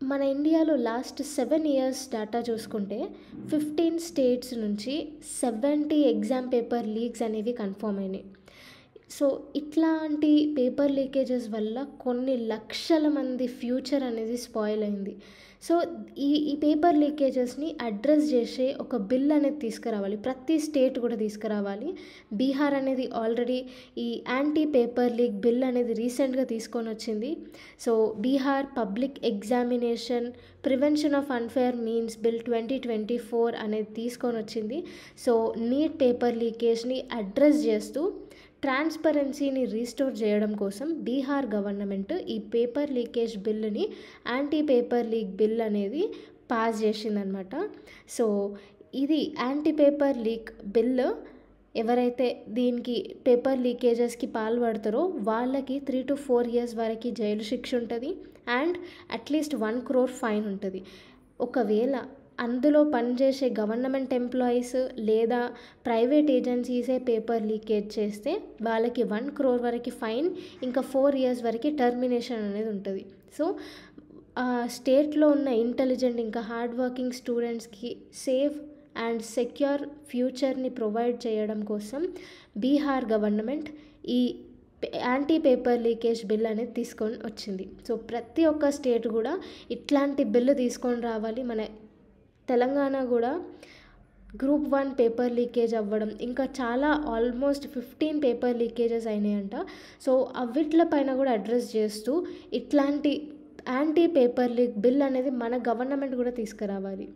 మన ఇండియాలో last 7 years data చూసుకుంటే 15 స్టేట్స్ నుంచి 70 ఎగ్జామ్ పేపర్ లీక్స్ అనేవి కన్ఫర్మ్ అయినాయి. సో ఇట్లాంటి పేపర్ లీకేజెస్ వల్ల కొన్ని లక్షల మంది ఫ్యూచర్ అనేది స్పాయిల్ అయింది. సో ఈ పేపర్ లీకేజెస్ని అడ్రస్ చేసే ఒక బిల్ అనేది తీసుకురావాలి, ప్రతి స్టేట్ కూడా తీసుకురావాలి. బీహార్ అనేది ఆల్రెడీ ఈ యాంటీ పేపర్ లీక్ బిల్ అనేది రీసెంట్గా తీసుకొని వచ్చింది. So Bihar public examination prevention of unfair means bill 2024 అనేది తీసుకొని వచ్చింది. సో నీట్ పేపర్ లీకేజ్ని అడ్రస్ చేస్తూ ట్రాన్స్పరెన్సీని రీస్టోర్ చేయడం కోసం బీహార్ గవర్నమెంట్ ఈ పేపర్ లీకేజ్ బిల్లుని యాంటీ పేపర్ లీక్ బిల్ అనేది పాస్ చేసిందనమాట. సో ఇది యాంటీ పేపర్ లీక్ బిల్ ఎవరైతే దీనికి పేపర్ లీకేజెస్కి పాల్పడతారో వాళ్ళకి 3 to 4 years వరకు జైలు శిక్ష ఉంటుంది అండ్ అట్లీస్ట్ 1 crore ఫైన్ ఉంటుంది. ఒకవేళ అందులో పనిచేసే గవర్నమెంట్ ఎంప్లాయీస్ లేదా ప్రైవేట్ ఏజెన్సీసే పేపర్ లీకేజ్ చేస్తే వాళ్ళకి 1 crore వరకు ఫైన్, ఇంకా 4 years వరకు టర్మినేషన్ అనేది ఉంటుంది. సో స్టేట్లో ఉన్న ఇంటెలిజెంట్ ఇంకా హార్డ్ వర్కింగ్ స్టూడెంట్స్కి సేఫ్ అండ్ సెక్యూర్ ఫ్యూచర్ని ప్రొవైడ్ చేయడం కోసం బీహార్ గవర్నమెంట్ ఈ యాంటీ పేపర్ లీకేజ్ బిల్ అనేది తీసుకొని వచ్చింది. సో ప్రతి ఒక్క స్టేట్ కూడా ఇట్లాంటి బిల్లు తీసుకొని రావాలి. మన తెలంగాణ కూడా గ్రూప్ 1 పేపర్ లీకేజ్ అవ్వడం, ఇంకా చాలా ఆల్మోస్ట్ 15 పేపర్ లీకేజెస్ అయినాయంట. సో అవిట్ల పైన కూడా అడ్రస్ చేస్తూ ఇట్లాంటి యాంటీ పేపర్ లీక్ బిల్ అనేది మన గవర్నమెంట్ కూడా తీసుకురావాలి.